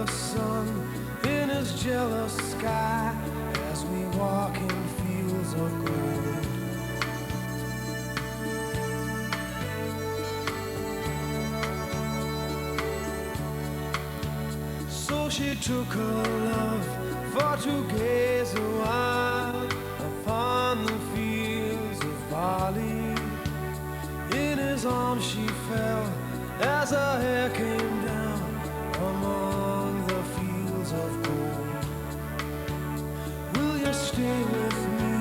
the sun in his jealous sky as we walk in fields of gold. So she took her love for to gaze a while upon the fields of barley. In his arms she fell as her hair came down among the fields of gold. Will you stay with me?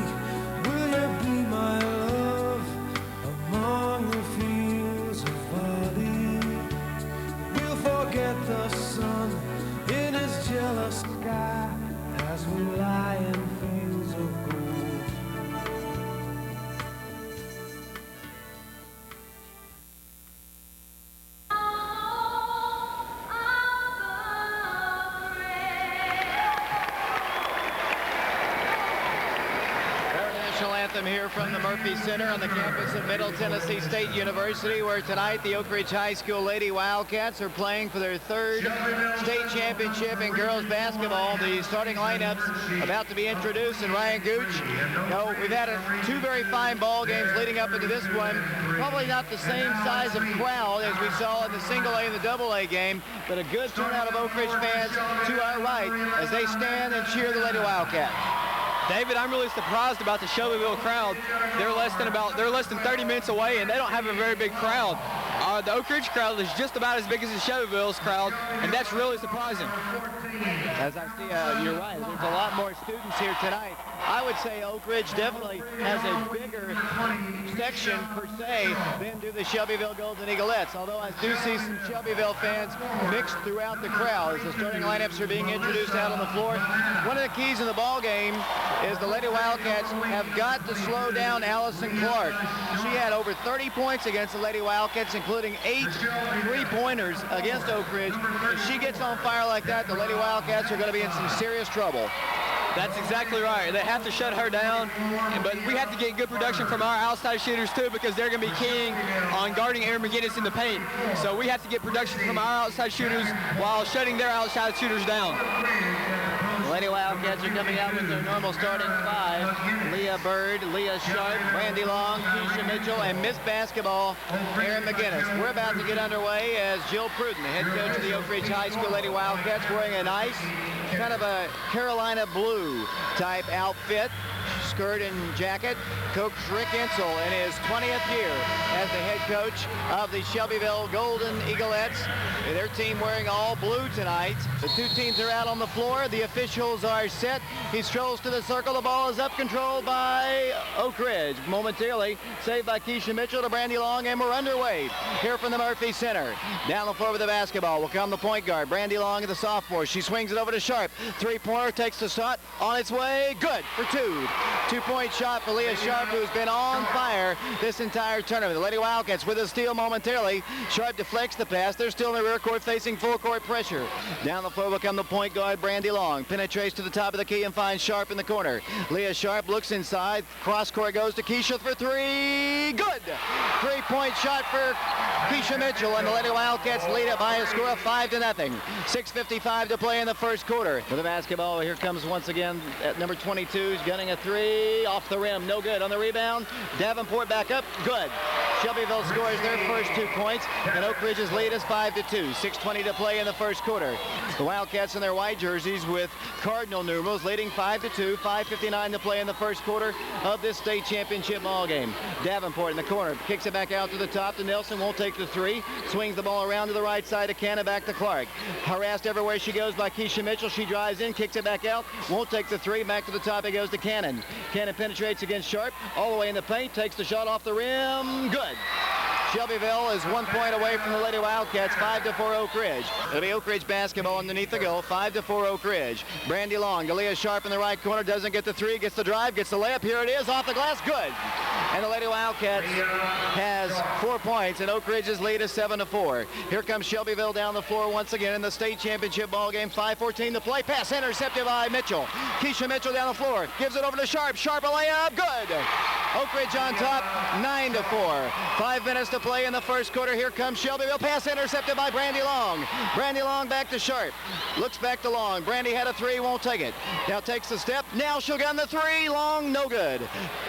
Will you be my love among the fields of barley? We'll forget the sun in his jealous sky as we lie in fields of gold. Anthem here from the Murphy Center on the campus of Middle Tennessee State University, where tonight the Oak Ridge High School Lady Wildcats are playing for their third state championship in girls basketball. The starting lineups about to be introduced, and Ryan Gooch. No, we've had two very fine ball games leading up into this one. Probably not the same size of crowd as we saw in the single A and the double A game, but a good turnout of Oak Ridge fans to our right as they stand and cheer the Lady Wildcats. David, I'm really surprised about the Shelbyville crowd. They're less than 30 minutes away, and they don't have a very big crowd. The Oak Ridge crowd is just about as big as the Shelbyville's crowd, and that's really surprising. As I see, you're right. There's a lot more students here tonight. I would say Oak Ridge definitely has a bigger section per se than do the Shelbyville Golden Eaglettes, although I do see some Shelbyville fans mixed throughout the crowd as the starting lineups are being introduced out on the floor. One of the keys in the ball game is the Lady Wildcats have got to slow down Allison Clark. She had over 30 points against the Lady Wildcats, including 8 three-pointers against Oak Ridge. If she gets on fire like that, the Lady Wildcats are going to be in some serious trouble. That's exactly right. They have to shut her down, but we have to get good production from our outside shooters too, because they're going to be keying on guarding Aaron McGinnis in the paint. So we have to get production from our outside shooters while shutting their outside shooters down. The Lady Wildcats are coming out with their normal starting five. Leah Bird, Leah Sharp, Brandy Long, Keisha Mitchell, and Miss Basketball, Aaron McGinnis. We're about to get underway as Jill Pruden, the head coach of the Oak Ridge High School Lady Wildcats, wearing a nice kind of a Carolina blue type outfit, skirt and jacket. Coach Rick Insel in his 20th year as the head coach of the Shelbyville Golden Eaglettes. Their team wearing all blue tonight. The two teams are out on the floor. The officials are set. He strolls to the circle. The ball is up, controlled by Oak Ridge. Momentarily saved by Keisha Mitchell to Brandy Long, and we're underway here from the Murphy Center. Down the floor with the basketball will come the point guard, Brandy Long, the sophomore. She swings it over to Sharp. Three-pointer, takes the shot on its way. Good for two. Two-point shot for Leah Sharp, who's been on fire this entire tournament. The Lady Wildcats with a steal momentarily. Sharp deflects the pass. They're still in the rear court facing full court pressure. Down the floor will come the point guard, Brandy Long. Penetrates to the top of the key and finds Sharp in the corner. Leah Sharp looks inside. Cross court goes to Keisha for three. Good! Three-point shot for Keisha Mitchell, and the Lady Wildcats lead it by a score of 5-0. 6:55 to play in the first quarter. With the basketball, here comes once again at number 22. He's gunning a three off the rim. No good. On the rebound, Davenport back up. Good. Shelbyville scores their first 2 points, and Oak Ridge's lead is 5-2. 6:20 to play in the first quarter. The Wildcats in their white jerseys with Cardinal numerals leading 5-2. 5:59 to play in the first quarter of this state championship ball game. Davenport in the corner kicks it back out to the top to Nelson. Won't take the three. Swings the ball around to the right side to Cannon, back to Clark. Harassed everywhere she goes by Keisha Mitchell. She drives in, kicks it back out. Won't take the three. Back to the top it goes to Cannon. Cannon penetrates against Sharp. All the way in the paint. Takes the shot off the rim. Good. Shelbyville is 1 point away from the Lady Wildcats. 5-4 Oak Ridge. It'll be Oak Ridge basketball underneath the goal. 5-4 Oak Ridge. Brandy Long, Leah Sharp in the right corner. Doesn't get the three. Gets the drive. Gets the layup. Here it is. Off the glass. Good. And the Lady Wildcats has 4 points, and Oak Ridge's lead is 7-4. Here comes Shelbyville down the floor once again in the state championship ball game. 5:14 to play. Pass intercepted by Mitchell. Keisha Mitchell down the floor. Gives it over to Sharp. Sharp a layup. Good. Oak Ridge on top, 9-4. 5 minutes to play in the first quarter. Here comes Shelbyville. Pass intercepted by Brandy Long. Brandy Long back to Sharp. Looks back to Long. Brandy had a three, won't take it. Now takes the step. Now she'll gun the three. Long, no good.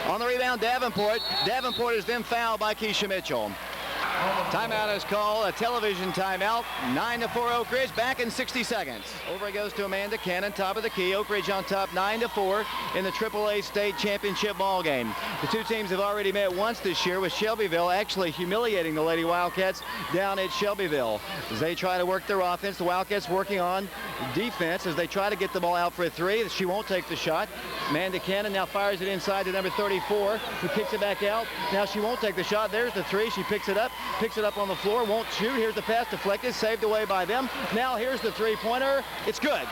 On the rebound, Davenport. Davenport is then fouled by Keisha Mitchell. Timeout is called, a television timeout. 9-4 Oak Ridge, back in 60 seconds. Over it goes to Amanda Cannon, top of the key. Oak Ridge on top, 9-4 in the AAA State Championship ball game. The two teams have already met once this year, with Shelbyville actually humiliating the Lady Wildcats down at Shelbyville. As they try to work their offense, the Wildcats working on defense as they try to get the ball out for a three. She won't take the shot. Amanda Cannon now fires it inside to number 34, who kicks it back out. Now she won't take the shot. There's the three. She picks it up on the floor, won't shoot. Here's the pass deflected, saved away by them. Now here's the three-pointer. It's good.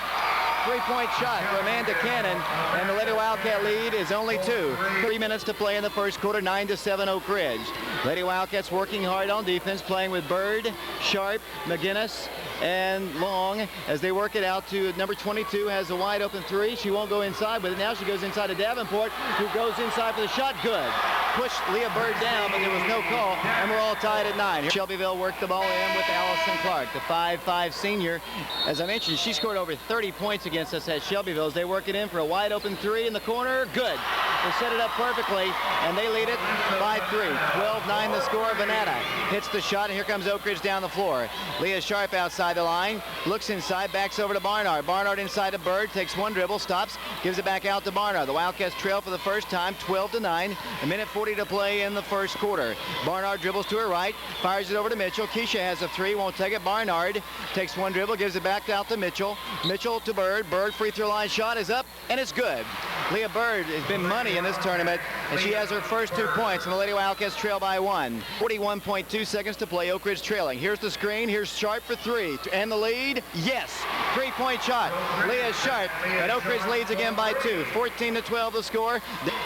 Three-point shot for Amanda Cannon, and the Lady Wildcat lead is only 2. 3 minutes to play in the first quarter, 9-7 Oak Ridge. Lady Wildcats working hard on defense, playing with Bird, Sharp, McGinnis, and Long as they work it out to number 22, has a wide open three. She won't go inside with it. Now she goes inside to Davenport, who goes inside for the shot. Good. Pushed Leah Bird down, but there was no call, and we're all tied at 9. Shelbyville worked the ball in with Allison Clark, the 5'5" senior. As I mentioned, she scored over 30 points against us at Shelbyville as they work it in for a wide open three in the corner. Good. They set it up perfectly, and they lead it 5-3. 12-9 the score. Venata hits the shot, and here comes Oak Ridge down the floor. Leah Sharp outside the line, looks inside, backs over to Barnard. Barnard inside to Bird, takes one dribble, stops, gives it back out to Barnard. The Wildcats trail for the first time, 12-9. A minute 40 to play in the first quarter. Barnard dribbles to her right, fires it over to Mitchell. Keisha has a three, won't take it. Barnard takes one dribble, gives it back out to Mitchell. Mitchell to Bird. Bird free throw line shot is up, and it's good. Leah Bird has been money in this tournament, and she has her first 2 points, and the Lady Wildcats trail by 1. 41.2 seconds to play. Oak Ridge trailing. Here's the screen. Here's Sharp for three. And the lead? Yes. 3-point shot. Leah Sharp, and Oak Ridge leads again by 2. 14-12 the score.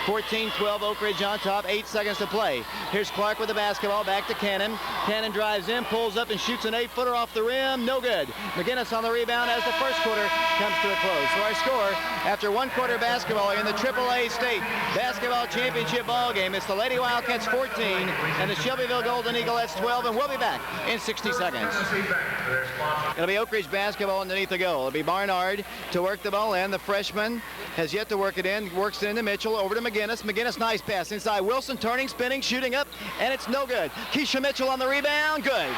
14-12 Oak Ridge on top. 8 seconds to play. Here's Clark with the basketball. Back to Cannon. Cannon drives in, pulls up, and shoots an 8-footer off the rim. No good. McGinnis on the rebound as the first quarter comes to a close. So our score after 1 quarter basketball in the AAA State Basketball Championship ball game, it's the Lady Wildcats 14 and the Shelbyville Golden Eaglettes 12, and we'll be back in 60 seconds. It'll be Oak Ridge basketball underneath the goal. It'll be Barnard to work the ball in. The freshman has yet to work it in. Works it into Mitchell, over to McGinnis. McGinnis, nice pass inside. Wilson turning, spinning, shooting up, and it's no good. Keisha Mitchell on the rebound. Good.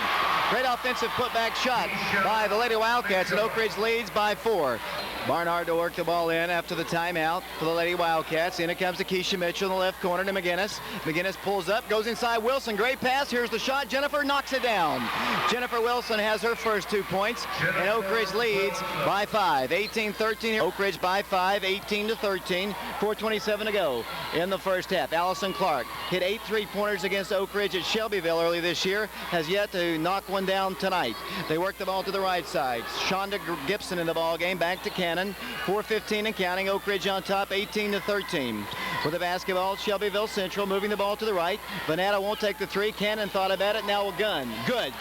Great offensive putback shot by the Lady Wildcats, and Oak Ridge leads by 4. Barnard to work the ball in after the timeout for the Lady Wildcats. In it comes to Keisha Mitchell in the left corner to McGinnis. McGinnis pulls up, goes inside Wilson. Great pass. Here's the shot. Jennifer knocks it down. Jennifer Wilson has her first 2 points, and Oak Ridge leads by 5. 18-13. Oak Ridge by 5, 18-13. 4:27 to go in the first half. Allison Clark hit 8 3-pointers against Oak Ridge at Shelbyville early this year. Has yet to knock one down tonight. They work the ball to the right side. Shonda Gibson in the ball game. Back to Cannon. 4:15 and counting. Oak Ridge on top, 18-13. With the basketball, Shelbyville Central moving the ball to the right. Venata won't take the three. Cannon thought about it. Now a gun. Good.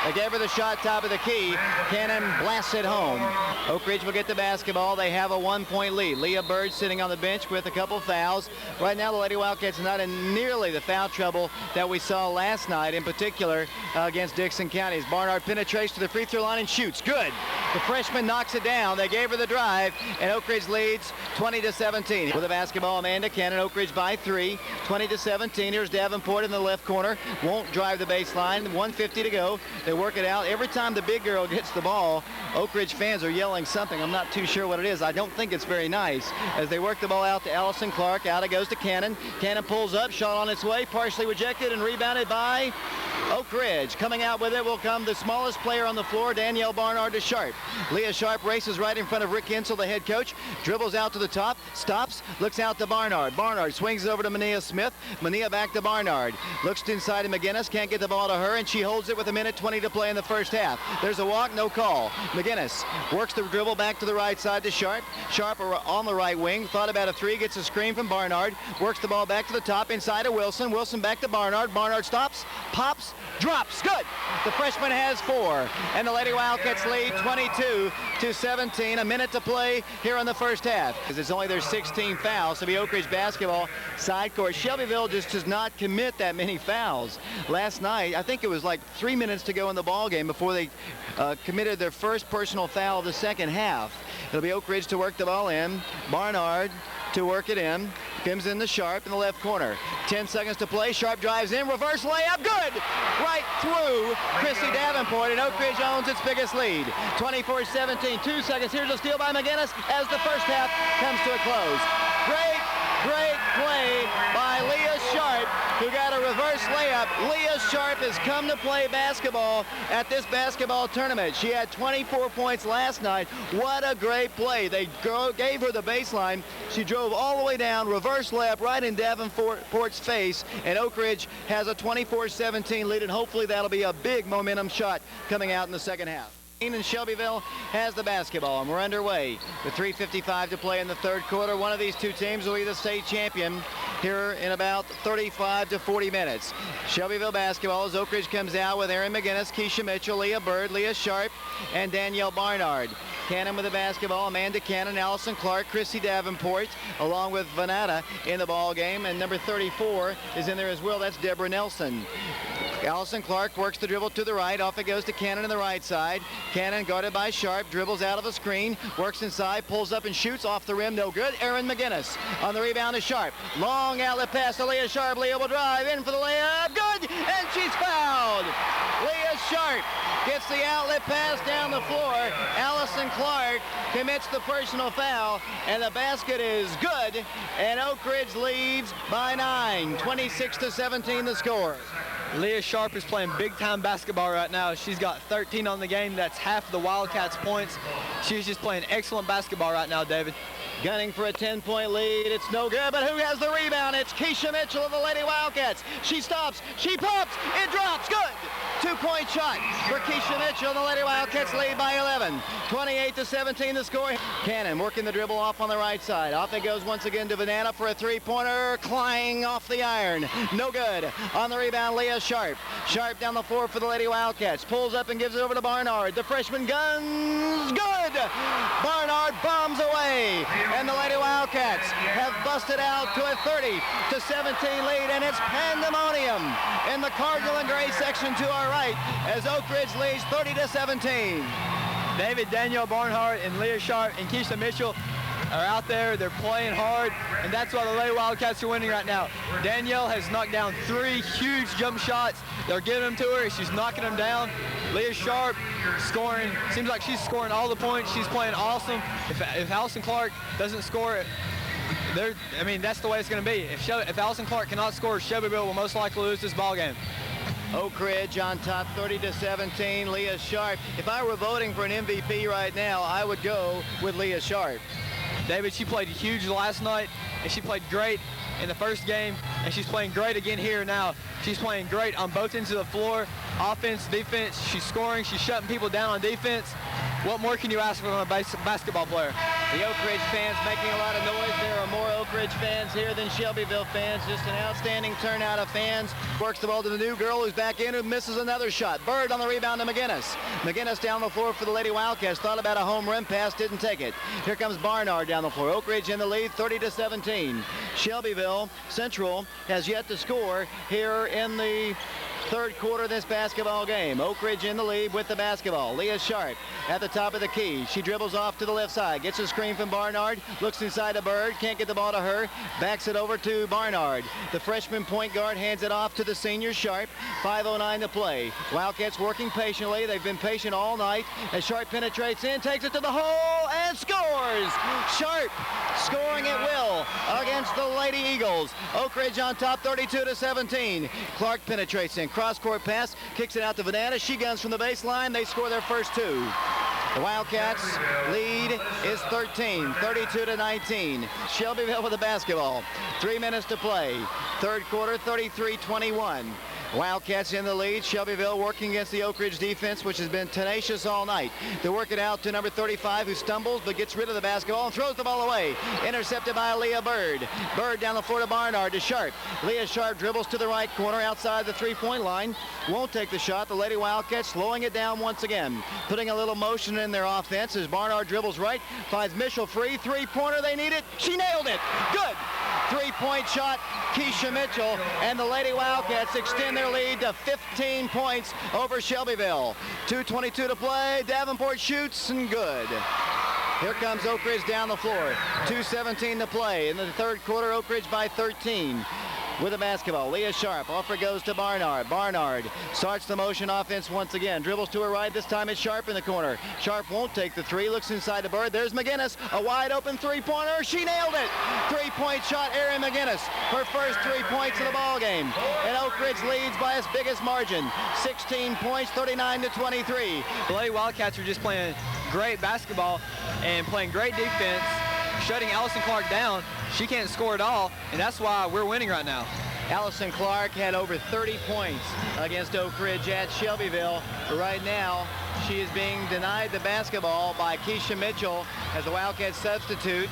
They gave her the shot top of the key. Cannon blasts it home. Oak Ridge will get the basketball. They have a 1-point lead. Leah Bird sitting on the bench with a couple fouls. Right now, the Lady Wildcats are not in nearly the foul trouble that we saw last night, in particular against Dixon County. As Barnard penetrates to the free throw line and shoots. Good. The freshman knocks it down. They gave her the drive, and Oak Ridge leads 20-17. With the basketball, Amanda Cannon. Oak Ridge by 3, 20-17. Here's Davenport in the left corner. Won't drive the baseline. 1:50 to go. They work it out. Every time the big girl gets the ball, Oak Ridge fans are yelling something. I'm not too sure what it is. I don't think it's very nice. As they work the ball out to Allison Clark. Out it goes to Cannon. Cannon pulls up. Shot on its way. Partially rejected and rebounded by Oak Ridge. Coming out with it will come the smallest player on the floor, Danielle Barnard to Sharp. Leah Sharp races right in front of Rick Insel, the head coach. Dribbles out to the top. Stops. Looks out to Barnard. Barnard swings it over to Mania Smith. Mania back to Barnard. Looks inside to McGinnis. Can't get the ball to her, and she holds it with 1:20 to play in the first half. There's a walk. No call. McGinnis works the dribble back to the right side to Sharp. Sharp on the right wing. Thought about a three. Gets a screen from Barnard. Works the ball back to the top inside to Wilson. Wilson back to Barnard. Barnard stops. Pops. Drops. Good. The freshman has 4. And the Lady Wildcats lead 22-17. A minute to play here in the first half. as it's only their 16th foul. So be Oak Ridge basketball side court. Shelbyville just does not commit that many fouls. Last night, I think it was like 3 minutes to go in the ball game before they committed their first personal foul of the second half. It'll be Oak Ridge to work the ball in. Barnard to work it in. Comes in the Sharp in the left corner. 10 seconds to play. Sharp drives in. Reverse layup. Good. Right through Chrissy Davenport, and Oak Ridge owns its biggest lead. 24-17. 2 seconds. Here's a steal by McGinnis as the first half comes to a close. Great play by Leah Sharp, who got a reverse layup. Leah Sharp has come to play basketball at this basketball tournament. She had 24 points last night. What a great play. They gave her the baseline. She drove all the way down, reverse layup right in Davenport's face, and Oak Ridge has a 24-17 lead, and hopefully that'll be a big momentum shot coming out in the second half. And Shelbyville has the basketball, and we're underway with 3:55 to play in the third quarter. One of these two teams will be the state champion here in about 35 to 40 minutes. Shelbyville basketball as Oak Ridge comes out with Erin McGinnis, Keisha Mitchell, Leah Bird, Leah Sharp, and Danielle Barnard. Cannon with the basketball, Amanda Cannon, Allison Clark, Chrissy Davenport, along with Vanetta in the ball game, and number 34 is in there as well. That's Deborah Nelson. Allison Clark works the dribble to the right. Off it goes to Cannon on the right side. Cannon guarded by Sharp, dribbles out of a screen, works inside, pulls up and shoots off the rim. No good. Erin McGinnis on the rebound to Sharp. Long outlet pass to Leah Sharp. Leah will drive in for the layup. Good. And she's fouled. Leah Sharp gets the outlet pass down the floor. Allison Clark commits the personal foul, and the basket is good. And Oak Ridge leads by 9. 26-17 the score. Leah Sharp is playing big-time basketball right now. She's got 13 on the game. That's half of the Wildcats' points. She's just playing excellent basketball right now, David. Gunning for a 10-point lead. It's no good, but who has the rebound? It's Keisha Mitchell of the Lady Wildcats. She stops. She pops. It drops. Good. 2-point shot for Keisha Mitchell. The Lady Wildcats lead by 11. 28-17 the score. Cannon working the dribble off on the right side. Off it goes once again to Vanetta for a three-pointer. Clying off the iron. No good. On the rebound, Leah Sharp. Sharp down the floor for the Lady Wildcats. Pulls up and gives it over to Barnard. The freshman guns. Good. Barnard bombs away. And the Lady Wildcats have busted out to a 30-17 lead, and it's pandemonium in the Cardinal and Gray section to our right as Oak Ridge leads 30-17. David, Danielle Barnhart, and Leah Sharp and Keisha Mitchell are out there. They're playing hard, and that's why the Lady Wildcats are winning right now. Danielle has knocked down 3 huge jump shots. They're giving them to her. She's knocking them down. Leah Sharp scoring. Seems like she's scoring all the points. She's playing awesome. If Allison Clark doesn't score it, that's the way it's going to be. If Allison Clark cannot score, Shelbyville will most likely lose this ball game. Oak Ridge on top 30-17. Leah Sharp. If I were voting for an MVP right now, I would go with Leah Sharp. David, she played huge last night, and she played great in the first game, and she's playing great again here now. She's playing great on both ends of the floor, offense, defense. She's scoring. She's shutting people down on defense. What more can you ask from a basketball player? The Oak Ridge fans making a lot of noise. There are more Oak Ridge fans here than Shelbyville fans. Just an outstanding turnout of fans. Works the ball to the new girl who's back in, who misses another shot. Bird on the rebound to McGinnis. McGinnis down the floor for the Lady Wildcats. Thought about a home rim pass, didn't take it. Here comes Barnard down the floor. Oak Ridge in the lead, 30-17. Shelbyville Central has yet to score here in the third quarter of this basketball game. Oak Ridge in the lead with the basketball. Leah Sharp at the top of the key. She dribbles off to the left side. Gets a screen from Barnard. Looks inside to Bird. Can't get the ball to her. Backs it over to Barnard. The freshman point guard hands it off to the senior Sharp. 5:09 to play. Wildcats working patiently. They've been patient all night as Sharp penetrates in, takes it to the hole, and scores! Sharp scoring at will against the Lady Eagles. Oak Ridge on top 32-17. Clark penetrates in. Cross-court pass, kicks it out to Vanetta. She guns from the baseline. They score their first 2. The Wildcats lead is 13, 32-19. Shelbyville with the basketball. 3 minutes to play. Third quarter, 33-21. Wildcats in the lead. Shelbyville working against the Oak Ridge defense, which has been tenacious all night. They work it out to number 35, who stumbles but gets rid of the basketball and throws the ball away. Intercepted by Leah Bird. Bird down the floor to Barnard to Sharp. Leah Sharp dribbles to the right corner outside the three-point line. Won't take the shot. The Lady Wildcats slowing it down once again. Putting a little motion in their offense as Barnard dribbles right. Finds Mitchell free. Three-pointer. They need it. She nailed it. Good. Three-point shot, Keisha Mitchell, and the Lady Wildcats extend their lead to 15 points over Shelbyville. 2:22 to play. Davenport shoots and good. Here comes Oak Ridge down the floor. 2:17 to play. In the third quarter, Oak Ridge by 13. With the basketball, Leah Sharp. Offer goes to Barnard. Barnard starts the motion offense once again. Dribbles to her right. This time it's Sharp in the corner. Sharp won't take the three. Looks inside the Bird. There's McGinnis. A wide open three-pointer. She nailed it. Three-point shot, Erin McGinnis. Her first 3 points of the ball game. And Oak Ridge leads by its biggest margin. 16 points, 39-23. The Lady Wildcats are just playing great basketball and playing great defense, shutting Allison Clark down. She can't score at all, and that's why we're winning right now. Allison Clark had over 30 points against Oak Ridge at Shelbyville. Right now, she is being denied the basketball by Keisha Mitchell as the Wildcats substitute.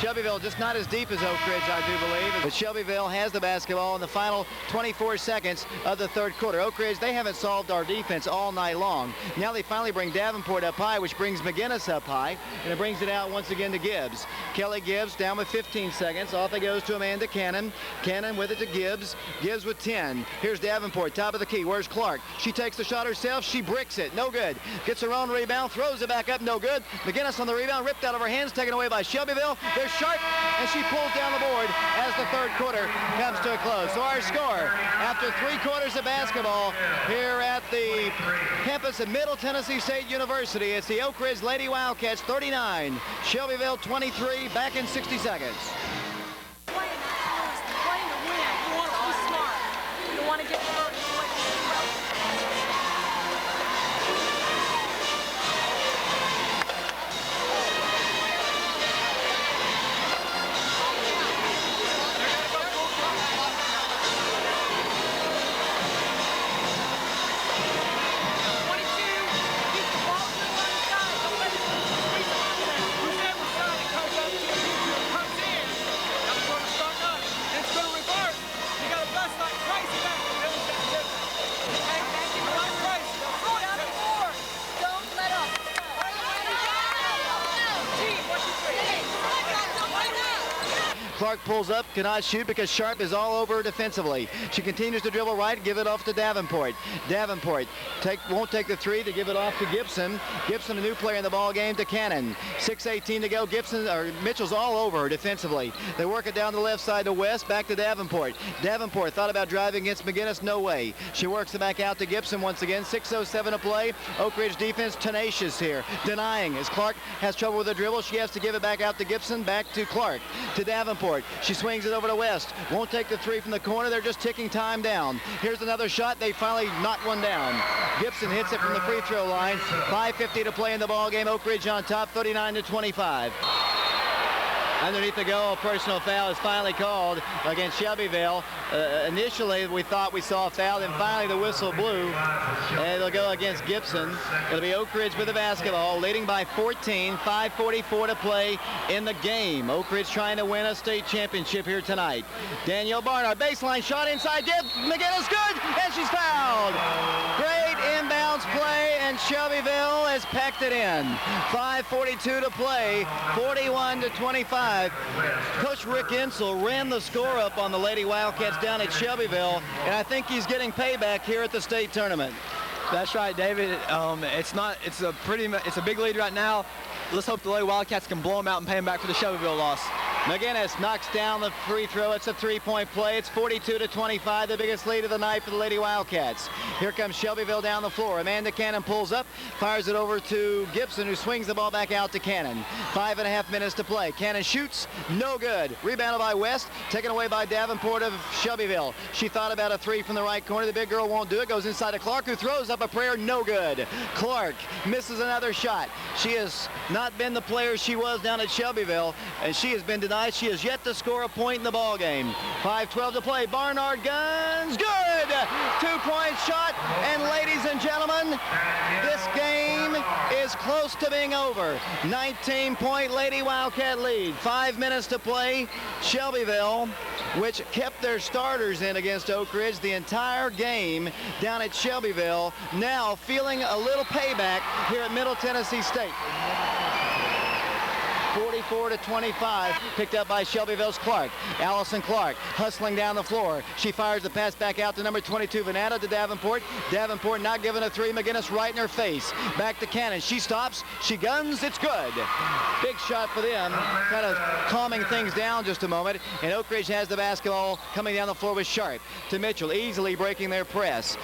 Shelbyville just not as deep as Oak Ridge, I do believe. But Shelbyville has the basketball in the final 24 seconds of the third quarter. Oak Ridge, they haven't solved our defense all night long. Now they finally bring Davenport up high, which brings McGinnis up high, and it brings it out once again to Gibbs. Kelly Gibbs down with 15 seconds. Off it goes to Amanda Cannon. Cannon with it to Gibbs. Gibbs with 10. Here's Davenport, top of the key. Where's Clark? She takes the shot herself. She bricks it. No good. Gets her own rebound. Throws it back up. No good. McGinnis on the rebound. Ripped out of her hands. Taken away by Shelbyville. There's Sharp, and she pulls down the board as the third quarter comes to a close. So our score, after 3 quarters of basketball here at the campus of Middle Tennessee State University, it's the Oak Ridge Lady Wildcats 39, Shelbyville 23, back in 60 seconds. Playing to win. You want to be smart. You don't want to get hurt. Clark pulls up, cannot shoot because Sharp is all over her defensively. She continues to dribble right, give it off to Davenport. Davenport won't take the three to give it off to Gibson. Gibson, a new player in the ball game, to Cannon. 6:18 to go. Mitchell's all over her defensively. They work it down the left side to West, back to Davenport. Davenport thought about driving against McGinnis, no way. She works it back out to Gibson once again. 6:07 to play. Oak Ridge defense tenacious here, denying as Clark has trouble with the dribble. She has to give it back out to Gibson, back to Clark, to Davenport. She swings it over to West. Won't take the three from the corner. They're just ticking time down. Here's another shot. They finally knock one down. Gibson hits it from the free throw line. 5:50 to play in the ball game. Oak Ridge on top, 39-25. Underneath the goal, personal foul is finally called against Shelbyville. Initially, we thought we saw a foul, then finally the whistle blew. And it'll go against Gibson. It'll be Oak Ridge with the basketball, leading by 14, 5:44 to play in the game. Oak Ridge trying to win a state championship here tonight. Danielle Barnard, baseline shot inside, Gibbs, McGinnis, good, and she's fouled. Great inbounds play, and Shelbyville has packed it in. 5:42 to play, 41-25. Coach Rick Insel ran the score up on the Lady Wildcats down at Shelbyville, and I think he's getting payback here at the state tournament. That's right, David. It's a big lead right now. Let's hope the Lady Wildcats can blow them out and pay them back for the Shelbyville loss. McGinnis knocks down the free throw. It's a three-point play. It's 42-25, the biggest lead of the night for the Lady Wildcats. Here comes Shelbyville down the floor. Amanda Cannon pulls up, fires it over to Gibson, who swings the ball back out to Cannon. 5.5 minutes to play. Cannon shoots, no good. Rebounded by West, taken away by Davenport of Shelbyville. She thought about a three from the right corner. The big girl won't do it. Goes inside to Clark, who throws up a prayer, no good. Clark misses another shot. She has not been the player she was down at Shelbyville, and she has been denied tonight. She has yet to score a point in the ball game. 5:12 to play. Barnard guns. Good! 2-point shot. And ladies and gentlemen, this game is close to being over. 19-point Lady Wildcat lead. 5 minutes to play. Shelbyville, which kept their starters in against Oak Ridge the entire game down at Shelbyville, now feeling a little payback here at Middle Tennessee State. 44-25, picked up by Shelbyville's Clark. Allison Clark hustling down the floor. She fires the pass back out to number 22, Venata, to Davenport. Davenport not giving a three. McGinnis right in her face. Back to Cannon. She stops. She guns. It's good. Big shot for them, kind of calming things down just a moment. And Oak Ridge has the basketball coming down the floor with Sharp to Mitchell, easily breaking their press.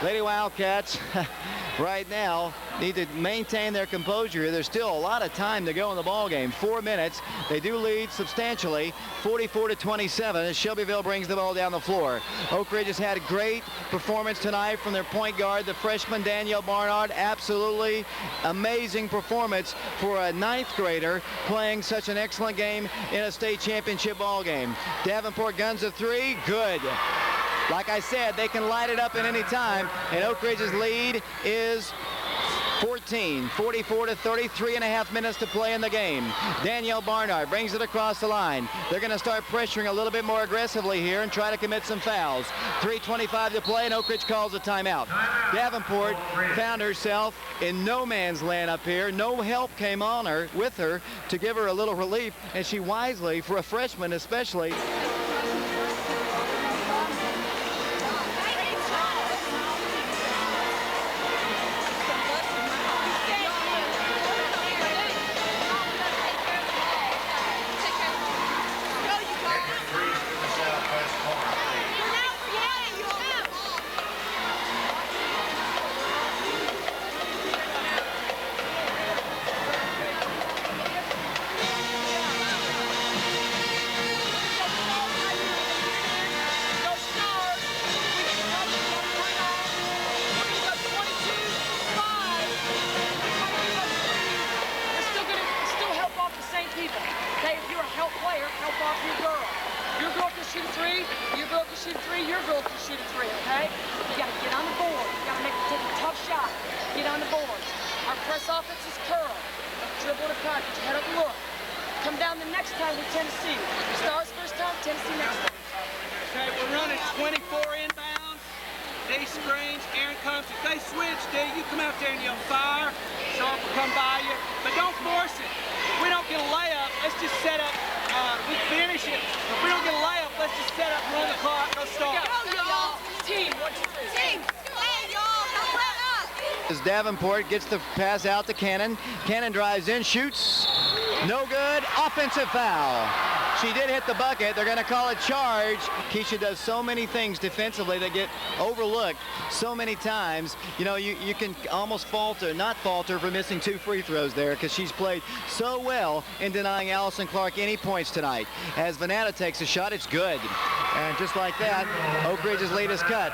Lady Wildcats right now need to maintain their composure. There's still a lot of time to go in the ball game. 4 minutes. They do lead substantially, 44-27, as Shelbyville brings the ball down the floor. Oak Ridge has had a great performance tonight from their point guard, the freshman Danielle Barnard. Absolutely amazing performance for a 9th grader playing such an excellent game in a state championship ball game. Davenport guns a three. Good. Like I said, they can light it up at any time, and Oak Ridge's lead is 14, 44-30, 3.5 minutes to play in the game. Danielle Barnard brings it across the line. They're going to start pressuring a little bit more aggressively here and try to commit some fouls. 3:25 to play, and Oak Ridge calls a timeout. Davenport found herself in no man's land up here. No help came on her with her to give her a little relief, and she wisely, for a freshman especially, Davenport gets the pass out to Cannon. Cannon drives in, shoots. No good. Offensive foul. She did hit the bucket. They're going to call a charge. Keisha does so many things defensively that get overlooked so many times. You know, you can almost not falter for missing 2 free throws there, because she's played so well in denying Allison Clark any points tonight. As Venata takes a shot, it's good. And just like that, Oak Ridge's lead is cut.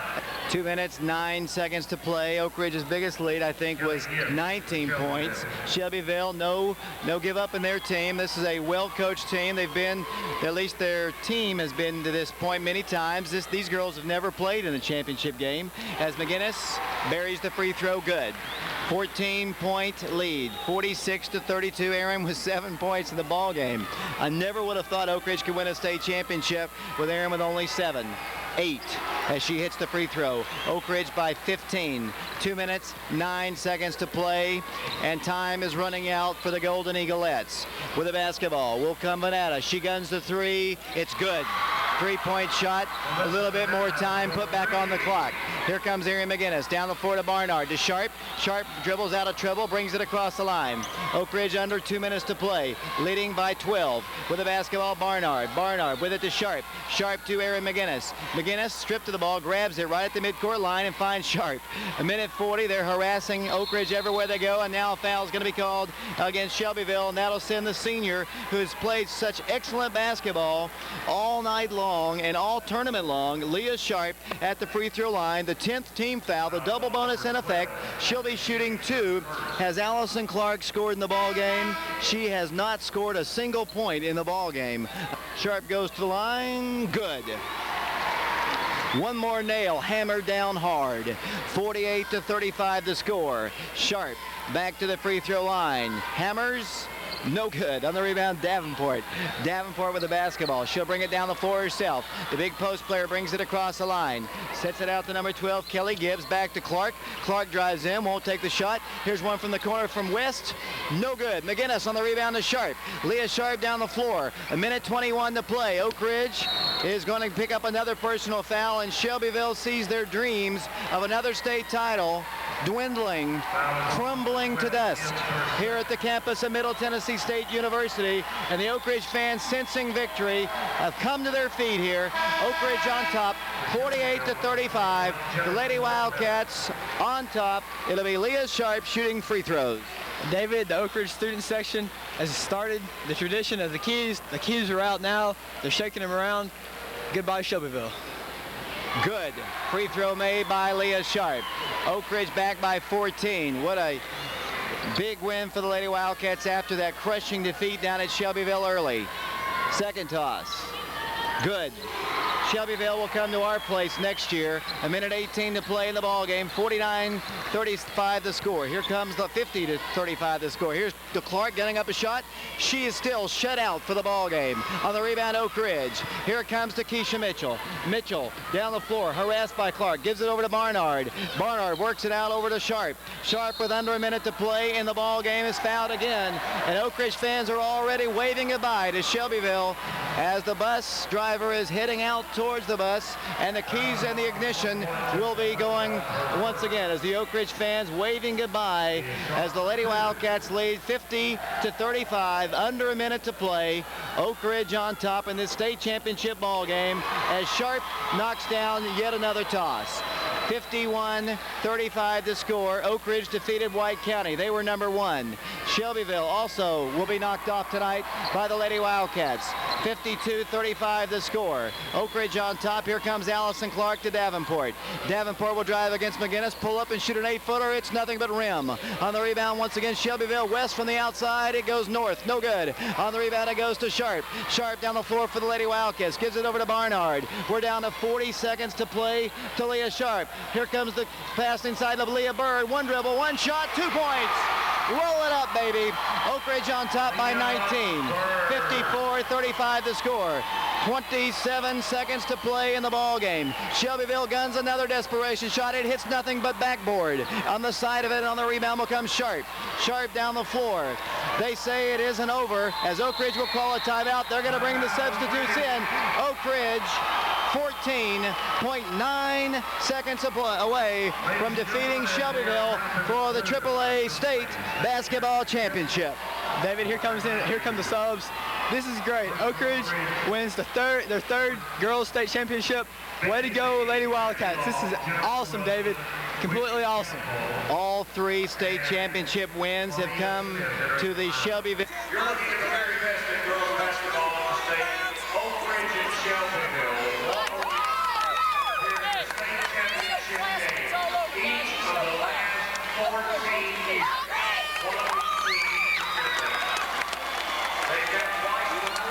2 minutes, 9 seconds to play. Oak Ridge's biggest lead, I think, was 19 points. Shelbyville, no give up in their team. This is a well-coached team. They've been, at least their team has been to this point many times. These girls have never played in a championship game. As McGinnis buries the free throw, good. 14-point lead, 46-32. Aaron with 7 points in the ball game. I never would have thought Oak Ridge could win a state championship with Aaron with only 7. 8 as she hits the free throw. Oak Ridge by 15. 2 minutes, 9 seconds to play, and time is running out for the Golden Eaglettes. With the basketball will come Venata. She guns the three. It's good. 3-point shot. A little bit more time put back on the clock. Here comes Erin McGinnis down the floor to Barnard, to Sharp. Sharp dribbles out of trouble, brings it across the line. Oak Ridge under 2 minutes to play, leading by 12. With the basketball, Barnard. Barnard with it to Sharp. Sharp to Erin McGinnis. McGinnis stripped to the ball, grabs it right at the midcourt line and finds Sharp. 1:40, they're harassing Oak Ridge everywhere they go, and now a foul is going to be called against Shelbyville, and that'll send the senior, who has played such excellent basketball all night long, long and all tournament long, Leah Sharp at the free throw line. The 10th team foul, the double bonus in effect. She'll be shooting 2. Has Allison Clark scored in the ball game? She has not scored a single point in the ball game. Sharp goes to the line. Good. One more nail, hammered down hard. 48-35 the score. Sharp back to the free throw line. Hammers. No good. On the rebound, Davenport. Davenport with the basketball. She'll bring it down the floor herself. The big post player brings it across the line. Sets it out to number 12, Kelly Gibbs. Back to Clark. Clark drives in, won't take the shot. Here's one from the corner from West. No good. McGinnis on the rebound to Sharp. Leah Sharp down the floor. 1:21 to play. Oak Ridge is going to pick up another personal foul, and Shelbyville sees their dreams of another state title dwindling, crumbling to dust here at the campus of Middle Tennessee State University. And the Oak Ridge fans, sensing victory, have come to their feet here. Oak Ridge on top, 48-35. The Lady Wildcats on top. It'll be Leah Sharp shooting free throws. David, the Oak Ridge student section has started the tradition of the keys. The keys are out now. They're shaking them around. Goodbye, Shelbyville. Good. Free throw made by Leah Sharp. Oak Ridge back by 14. What a big win for the Lady Wildcats after that crushing defeat down at Shelbyville early. Second toss. Good. Shelbyville will come to our place next year. 1:18 to play in the ball game. 49-35 the score. Here comes the 50-35 the score. Here's Clark getting up a shot. She is still shut out for the ball game. On the rebound, Oak Ridge. Here it comes to Keisha Mitchell. Mitchell down the floor, harassed by Clark. Gives it over to Barnard. Barnard works it out over to Sharp. Sharp with under a minute to play in the ball game is fouled again. And Oak Ridge fans are already waving goodbye to Shelbyville as the bus driver is heading out towards the bus, and the keys and the ignition will be going once again as the Oak Ridge fans waving goodbye as the Lady Wildcats lead 50-35, under a minute to play. Oak Ridge on top in this state championship ball game as Sharp knocks down yet another toss. 51-35 to score. Oak Ridge defeated White County. They were number 1. Shelbyville also will be knocked off tonight by the Lady Wildcats. 52-35 the score. Oak Ridge on top. Here comes Allison Clark to Davenport. Davenport will drive against McGinnis, pull up and shoot an 8-footer. It's nothing but rim. On the rebound once again, Shelbyville. West from the outside. It goes north. No good. On the rebound, it goes to Sharp. Sharp down the floor for the Lady Wildcats. Gives it over to Barnard. We're down to 40 seconds to play to Leah Sharp. Here comes the pass inside of Leah Bird. One dribble, one shot, 2 points. Roll it up, baby. Oak Ridge on top by 19. 54-35 the score. 27 seconds to play in the ball game. Shelbyville guns another desperation shot. It hits nothing but backboard. On the side of it, on the rebound will come Sharp. Sharp down the floor. They say it isn't over as Oak Ridge will call a timeout. They're going to bring the substitutes in. Oak Ridge 14.9 seconds away from defeating Shelbyville for the AAA State Basketball Championship. David, here come the subs. This is great. Oak Ridge wins their third girls state championship. Way to go, Lady Wildcats. This is awesome, David. Completely awesome. All 3 state championship wins have come to the Shelbyville. You're looking at the very best in girls basketball in the state. Oak Ridge and Shelbyville.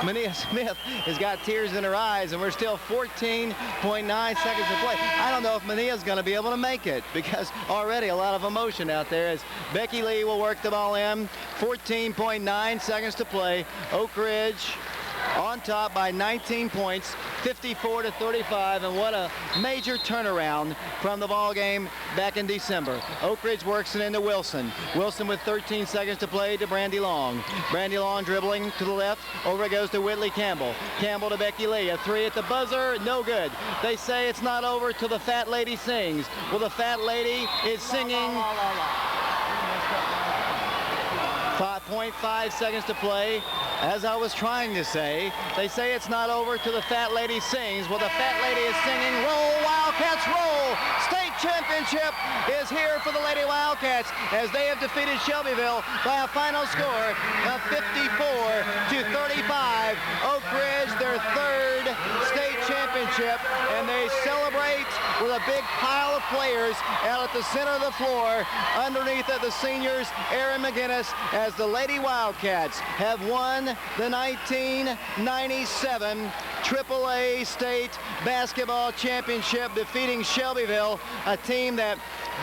Mania Smith has got tears in her eyes, and we're still 14.9 seconds to play. I don't know if Mania's going to be able to make it because already a lot of emotion out there as Becky Lee will work the ball in. 14.9 seconds to play. Oak Ridge on top by 19 points, 54-35, and what a major turnaround from the ball game back in December. Oak Ridge works it into Wilson. Wilson with 13 seconds to play to Brandy Long. Brandy Long dribbling to the left. Over it goes to Whitley Campbell. Campbell to Becky Lee. A 3 at the buzzer. No good. They say it's not over till the fat lady sings. Well, the fat lady is singing. 5.5 seconds to play. As I was trying to say, they say it's not over till the fat lady sings. Well, the fat lady is singing, "Roll, Wildcats, roll!" State championship is here for the Lady Wildcats as they have defeated Shelbyville by a final score of 54-35. Oak Ridge, their 3rd state championship. championship, and they celebrate with a big pile of players out at the center of the floor underneath the seniors, Aaron McGinnis, as the Lady Wildcats have won the 1997 AAA State Basketball Championship, defeating Shelbyville, a team that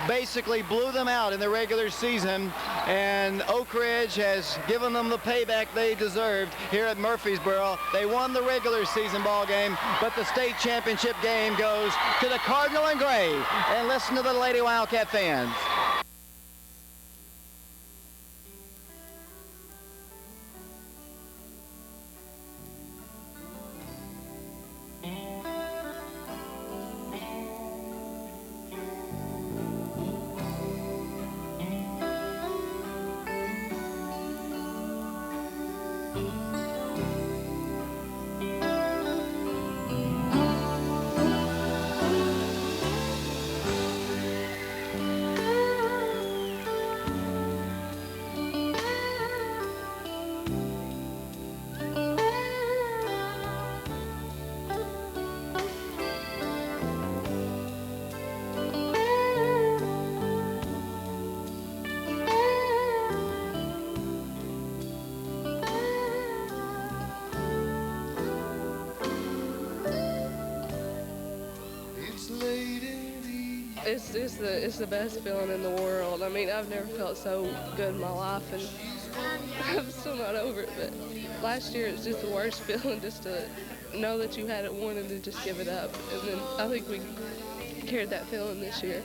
basically blew them out in the regular season, and Oak Ridge has given them the payback they deserved here at Murfreesboro. They won the regular season ball game, but the state championship game goes to the Cardinal and Gray. And listen to the Lady Wildcat fans. It's the best feeling in the world. I mean, I've never felt so good in my life, and I'm still not over it. But last year, it's just the worst feeling, just to know that you had it won and to just give it up. And then I think we carried that feeling this year.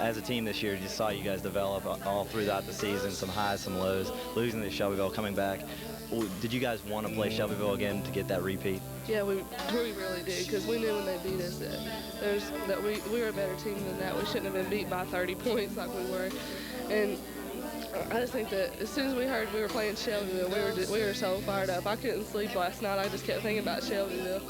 As a team this year, just saw you guys develop all throughout the season, some highs, some lows, losing to Shelbyville, coming back. Did you guys want to play Shelbyville again to get that repeat? Yeah, we really did, because we knew when they beat us that we were a better team than that. We shouldn't have been beat by 30 points like we were. And I just think that as soon as we heard we were playing Shelbyville, we were so fired up. I couldn't sleep last night. I just kept thinking about Shelbyville.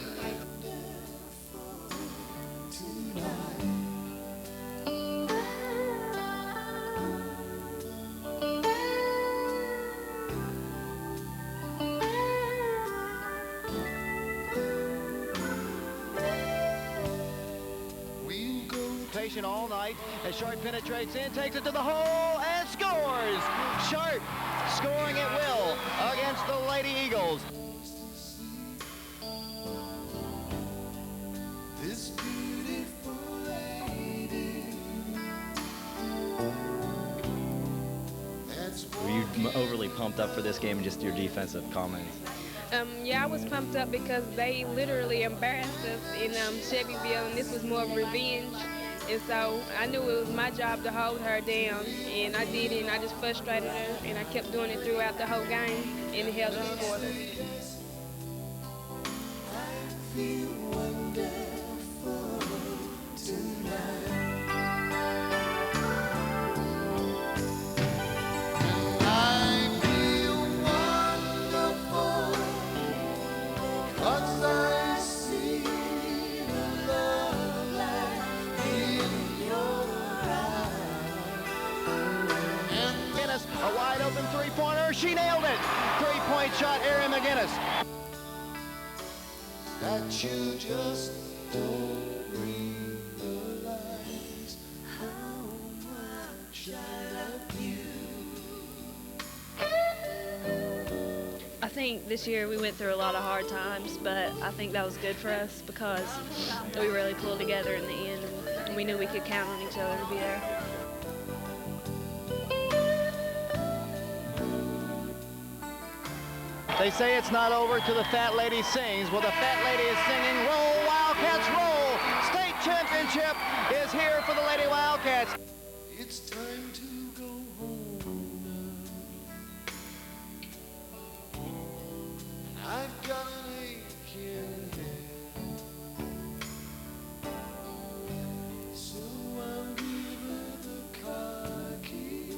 All night as Sharp penetrates in, takes it to the hole, and scores! Sharp scoring at will against the Lady Eagles. This beautiful lady. Were you overly pumped up for this game and just your defensive comments? Yeah, I was pumped up because they literally embarrassed us in Shelbyville, and this was more of revenge. And so I knew it was my job to hold her down, and I did it, and I just frustrated her, and I kept doing it throughout the whole game, and it held us together. I feel wonderful tonight. I feel wonderful 'cause I see the love light in your eyes. McGinnis, a wide open three-pointer. She nailed it. Three-point shot, Aaron McGinnis. That you just don't realize how much I love you. I think this year we went through a lot of hard times, but I think that was good for us because we really pulled together in the end, and we knew we could count on each other to be there. They say it's not over till the fat lady sings. Well, the fat lady is singing, "Roll, Wildcats, roll!" State championship is here for the Lady Wildcats. It's time to go home now. I've got an aching head, so I'll give her the car key,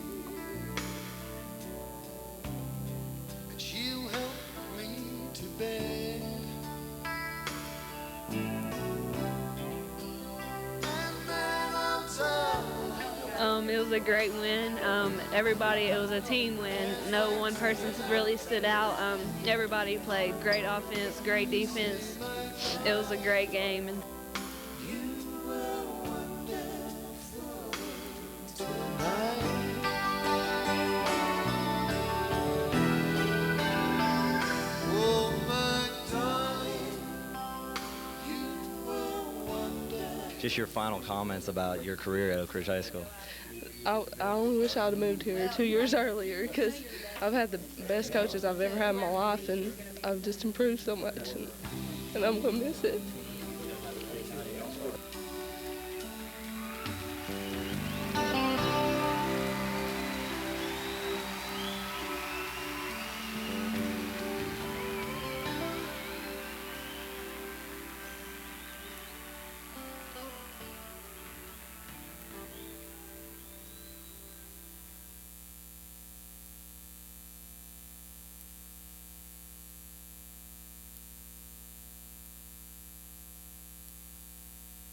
and she'll help me to bed. And then I'll tell her It was a great win. Everybody, it was a team win. No one person really stood out. Everybody played great offense, great defense. It was a great game. And Just your final comments about your career at Oak Ridge High School. I only wish I would have moved here 2 years earlier, because I've had the best coaches I've ever had in my life, and I've just improved so much, and I'm going to miss it.